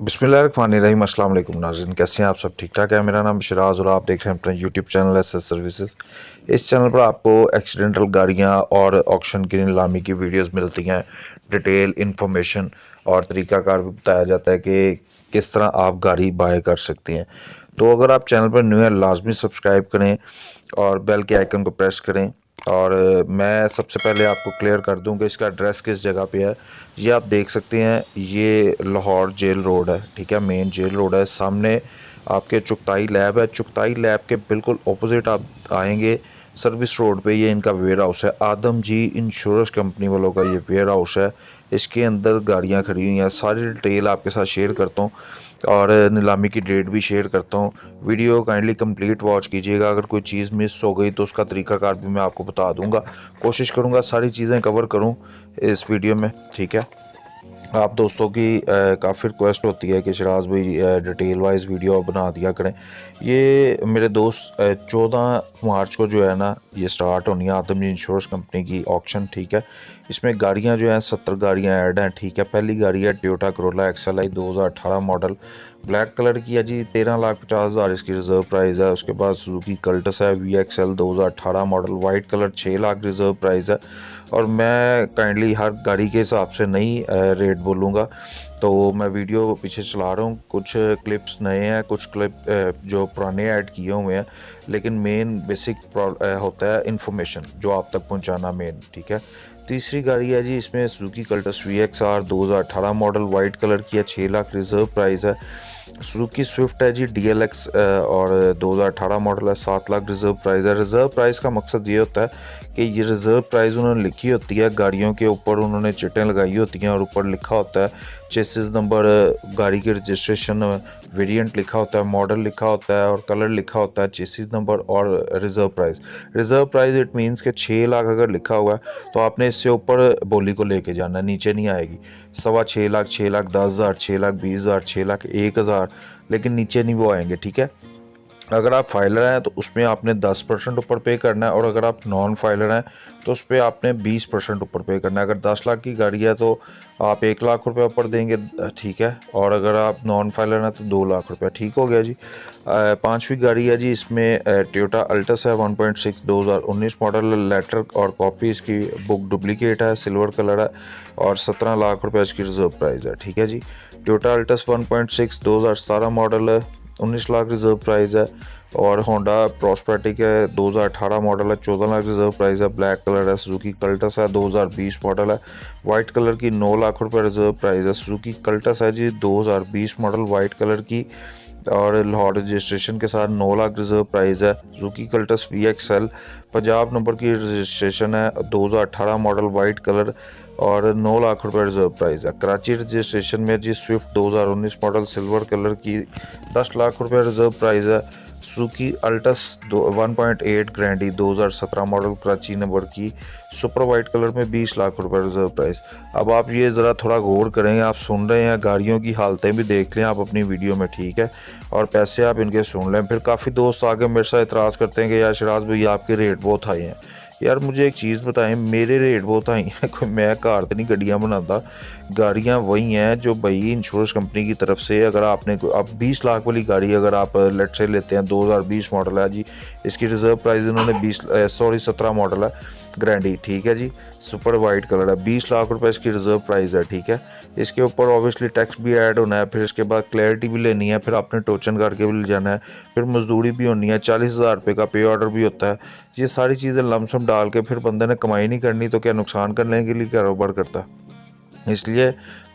बिस्मिल्लाहिर्रहमानिर्रहीम। अस्सलाम वालेकुम नाज़रीन, कैसे हैं आप सब? ठीक ठाक है। मेरा नाम शिराज और आप देख रहे हैं अपना यूट्यूब चैनल एसएस सर्विसेज। इस चैनल पर आपको एक्सीडेंटल गाड़ियां और ऑक्शन की नीलामी की वीडियोस मिलती हैं। डिटेल इन्फॉर्मेशन और तरीक़ाकार भी बताया जाता है कि किस तरह आप गाड़ी बाय कर सकते हैं। तो अगर आप चैनल पर न्यू हैं, लाजमी सब्सक्राइब करें और बेल के आइकन को प्रेस करें। और मैं सबसे पहले आपको क्लियर कर दूं कि इसका एड्रेस किस जगह पे है। ये आप देख सकते हैं, ये लाहौर जेल रोड है, ठीक है, मेन जेल रोड है। सामने आपके चुगताई लैब है। चुगताई लैब के बिल्कुल ऑपोजिट आप आएंगे, सर्विस रोड पे ये इनका वेयर हाउस है। आदम जी इंश्योरेंस कंपनी वालों का ये वेयर हाउस है। इसके अंदर गाड़ियाँ खड़ी हुई हैं। सारी डिटेल आपके साथ शेयर करता हूँ और नीलामी की डेट भी शेयर करता हूँ। वीडियो काइंडली कंप्लीट वॉच कीजिएगा। अगर कोई चीज़ मिस हो गई तो उसका तरीकाकार भी मैं आपको बता दूंगा। कोशिश करूंगा सारी चीज़ें कवर करूं इस वीडियो में, ठीक है। आप दोस्तों की काफ़ी रिक्वेस्ट होती है कि शराज भाई डिटेल वाइज वीडियो बना दिया करें। ये मेरे दोस्त 14 मार्च को जो है ना, ये स्टार्ट होनी है आदम जी इंश्योरेंस कंपनी की ऑक्शन, ठीक है। इसमें गाड़ियां जो हैं 70 गाड़ियां ऐड हैं, ठीक है। पहली गाड़ी है Toyota Corolla XLI 2018 model, black colour की है जी। 13,50,000 इसकी रिजर्व प्राइस है। उसके बाद सुजुकी कल्टस है VXL 2018 model, white colour, 6 lakh reserve price है। और मैं काइंडली हर गाड़ी के हिसाब से नहीं रेट बोलूँगा, तो मैं वीडियो पीछे चला रहा हूँ। कुछ क्लिप्स नए हैं, कुछ क्लिप जो पुराने ऐड किए हुए हैं, लेकिन मेन बेसिक होता है इन्फॉर्मेशन जो आप तक पहुँचाना मेन, ठीक है। तीसरी गाड़ी है जी, इसमें Suzuki Cultus VXR 2018 model, white colour की है, 6 लाख रिजर्व प्राइस है। सुजुकी स्विफ्ट है जी DLX और 2018 मॉडल है, 7 लाख रिजर्व प्राइस है। रिजर्व प्राइस का मकसद ये होता है कि ये रिजर्व प्राइस उन्होंने लिखी होती है गाड़ियों के ऊपर, उन्होंने चिटें लगाई होती हैं और ऊपर लिखा होता है चेसिस नंबर, गाड़ी के रजिस्ट्रेशन, वेरिएंट लिखा होता है, मॉडल लिखा होता है और कलर लिखा होता है, चेसिस नंबर और reserve price. Reserve price it means कि 6 लाख अगर लिखा हुआ है तो आपने इससे ऊपर बोली को लेके जाना, नीचे नहीं आएगी। 6.25 लाख, 6,10,000, 6,20,000, 6,01,000, लेकिन नीचे नहीं वो आएंगे, ठीक है। अगर आप फाइलर हैं तो उसमें आपने 10% ऊपर पे करना है और अगर आप नॉन फाइलर हैं तो उस पर आपने 20% ऊपर पे करना है। अगर 10 लाख की गाड़ी है तो आप 1 लाख रुपये ऊपर देंगे, ठीक है। और अगर आप नॉन फाइलर हैं तो 2 लाख रुपये, ठीक हो गया जी। पांचवी गाड़ी है जी, इसमें टोयोटा अल्टस है 1.6 2019 मॉडल, लेटर और कॉपी इसकी बुक डुप्लीकेट है, सिल्वर कलर है और 17 लाख रुपये इसकी रिजर्व प्राइस है, ठीक है जी। टोयोटा अल्टस 1.6 2017 मॉडल है, 19 लाख रिजर्व प्राइस है। और होंडा प्रॉस्पेटिक है 2018 मॉडल है, 14 लाख रिजर्व प्राइस है, ब्लैक कलर है। सुजुकी कल्टस है 2020 मॉडल है, वाइट कलर की, 9 लाख रुपए रिजर्व प्राइस है। सुजुकी कल्टस है जी 2020 मॉडल, वाइट कलर की और लाहौर रजिस्ट्रेशन के साथ 9 लाख रिजर्व प्राइस है। Suzuki Cultus VXL Punjab number की रजिस्ट्रेशन है, 2018 मॉडल, वाइट कलर और 9 लाख रुपए रिजर्व प्राइस है। कराची रजिस्ट्रेशन में जी स्विफ्ट 2019 मॉडल, सिल्वर कलर की, 10 लाख रुपए रिजर्व प्राइस है। Suzuki Altis 1.8 ग्रैंडी 2017 model, Karachi number की, सुपर वाइट कलर में, 20 लाख रुपए रिजर्व प्राइस। अब आप ये ज़रा थोड़ा गौर करें, आप सुन रहे हैं, गाड़ियों की हालतें भी देख लें आप अपनी वीडियो में, ठीक है, और पैसे आप इनके सुन लें। फिर काफ़ी दोस्त आगे मेरे साथ इतराज़ करते हैं कि यार शराज भाई आपके रेट बहुत हाई हैं। यार मुझे एक चीज़ बताएं, मेरे रेट बहुत हाई हैं? कोई मैं कार तो नहीं गड्डियाँ बनाता, गाड़ियाँ वही हैं जो भाई इंश्योरेंस कंपनी की तरफ से, अगर आपने आप 20 लाख वाली गाड़ी अगर आप लेट से लेते हैं, 2020 मॉडल है जी, इसकी रिजर्व प्राइस इन्होंने 17 मॉडल है, ग्रैंडी, ठीक है जी, सुपर वाइट कलर है, 20 लाख रुपए इसकी रिजर्व प्राइस है, ठीक है। इसके ऊपर ऑब्वियसली टैक्स भी ऐड होना है, फिर इसके बाद क्लैरिटी भी लेनी है, फिर आपने टोचन करके भी ले जाना है, फिर मजदूरी भी होनी है, 40,000 रुपये का पे ऑर्डर भी होता है। ये सारी चीज़ें लमसम डाल के फिर बंदे ने कमाई नहीं करनी तो क्या नुकसान करने के लिए कारोबार करता है। इसलिए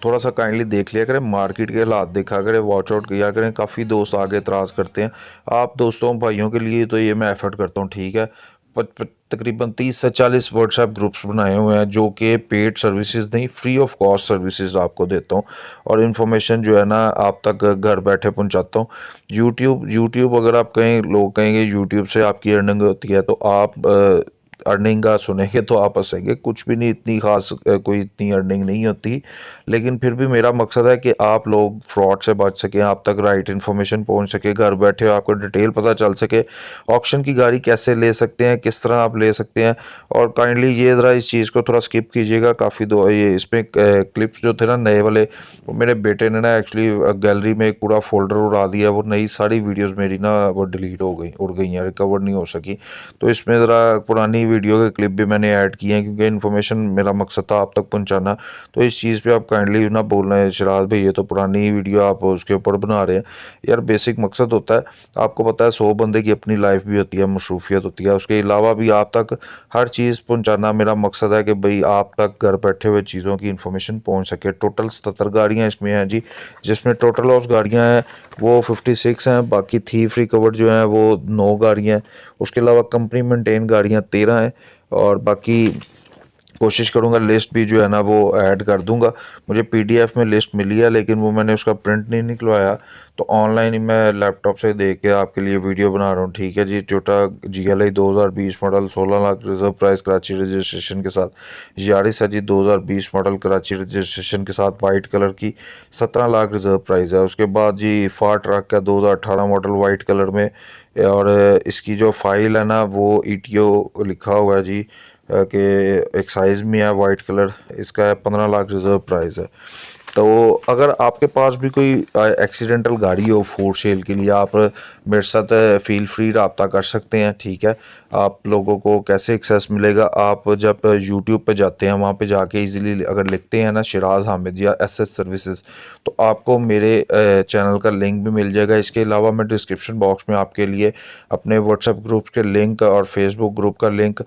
थोड़ा सा काइंडली देख लिया करें, मार्केट के हालात देखा करें, वॉच आउट किया करें। काफ़ी दोस्त आगे एतराज़ करते हैं, आप दोस्तों भाइयों के लिए तो ये मैं एफर्ट करता हूँ, ठीक है। तकरीबन 30 से 40 व्हाट्सएप ग्रुप्स बनाए हुए हैं जो कि पेड सर्विसेज नहीं, फ्री ऑफ कॉस्ट सर्विसेज आपको देता हूँ और इन्फॉर्मेशन जो है ना आप तक घर बैठे पहुँचाता हूँ। यूट्यूब अगर आप कहें, लोग कहेंगे यूट्यूब से आपकी अर्निंग होती है, तो आप अर्निंग का सुनेंगे तो आप हंसेंगे, कुछ भी नहीं, इतनी खास कोई इतनी अर्निंग नहीं होती। लेकिन फिर भी मेरा मकसद है कि आप लोग फ्रॉड से बच सकें, आप तक राइट इन्फॉर्मेशन पहुंच सके, घर बैठे आपको डिटेल पता चल सके, ऑक्शन की गाड़ी कैसे ले सकते हैं, किस तरह आप ले सकते हैं। और काइंडली ये ज़रा इस चीज़ को थोड़ा स्किप कीजिएगा, काफ़ी दो ये इसमें क्लिप्स जो थे ना नए वाले, वो मेरे बेटे ने ना एक्चुअली गैलरी में एक पूरा फोल्डर उड़ा दिया, वो नई सारी वीडियोस मेरी ना वो डिलीट हो गई, उड़ गई हैं, रिकवर नहीं हो सकी। तो इसमें ज़रा पुरानी वीडियो के क्लिप भी मैंने ऐड किए हैं, क्योंकि इन्फॉर्मेशन मेरा मकसद था आप तक पहुंचाना। तो इस चीज़ पे आप काइंडली ना बोलना है शराज भाई ये तो पुरानी वीडियो आप उसके ऊपर बना रहे हैं। यार बेसिक मकसद होता है, आपको पता है 100 बंदे की अपनी लाइफ भी होती है, मसरूफियत होती है, उसके अलावा भी आप तक हर चीज़ पहुंचाना मेरा मकसद है कि भाई आप तक घर बैठे हुए चीज़ों की इन्फॉर्मेशन पहुंच सके। टोटल 77 गाड़ियाँ इसमें हैं जी, जिसमें टोटल लॉस गाड़ियाँ हैं वो 56 हैं, बाकी थीफ रिकवर्ड जो हैं वो 9 गाड़ियाँ हैं। उसके अलावा कंपनी मेंटेन गाड़ियाँ 13 हैं, और बाकी कोशिश करूंगा लिस्ट भी जो है ना वो ऐड कर दूंगा। मुझे पीडीएफ में लिस्ट मिली है, लेकिन वो मैंने उसका प्रिंट नहीं निकलवाया, तो ऑनलाइन ही मैं लैपटॉप से देख के आपके लिए वीडियो बना रहा हूँ। ठीक है जी, Toyota GLI 2020 model 16 lakh reserve price Karachi registration के साथ। यारिस है जी 2020 मॉडल कराची रजिस्ट्रेशन के साथ, वाइट कलर की 17 लाख रिजर्व प्राइस है। उसके बाद जी फार ट्रक है 2018 मॉडल वाइट कलर में, और इसकी जो फाइल है ना वो ETO लिखा हुआ है जी, कि एक साइज़ में है वाइट कलर, इसका 15 लाख रिजर्व प्राइस है। तो अगर आपके पास भी कोई एक्सीडेंटल गाड़ी हो फॉर सेल के लिए, आप मेरे साथ फील फ्री रब्ता कर सकते हैं। ठीक है, आप लोगों को कैसे एक्सेस मिलेगा, आप जब यूट्यूब पे जाते हैं वहाँ पे जाके इजीली अगर लिखते हैं ना शिराज हामिद या SS सर्विसेज, तो आपको मेरे चैनल का लिंक भी मिल जाएगा। इसके अलावा मैं डिस्क्रिप्शन बॉक्स में आपके लिए अपने व्हाट्सएप ग्रुप के लिंक और फेसबुक ग्रुप का लिंक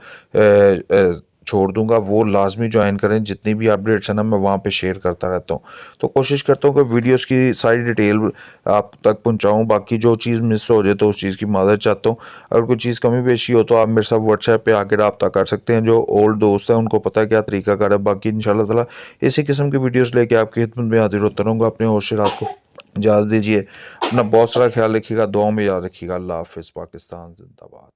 छोड़ दूंगा, वो लाजमी ज्वाइन करें। जितनी भी अपडेट्स हैं ना मैं वहाँ पे शेयर करता रहता हूँ। तो कोशिश करता हूँ कि वीडियोस की सारी डिटेल आप तक पहुँचाऊँ, बाकी जो चीज़ मिस हो जाए तो उस चीज़ की मदद चाहता हूँ। अगर कोई चीज़ कमी पेशी हो तो आप मेरे साथ व्हाट्सएप पे आके रब्ता कर सकते हैं। जो ओल्ड दोस्त हैं उनको पता है क्या तरीका कर है। बाकी इंशाल्लाह ताला इसी किस्म की वीडियोज़ लेके आपकी खिदमत में हाजिर होता रहूँगा। अपने होश से रात को इजाज़त दीजिए, अपना बहुत सारा ख्याल रखिएगा, दुआओं में याद रखिएगा। अल्लाह हाफिज़। पाकिस्तान जिंदाबाद।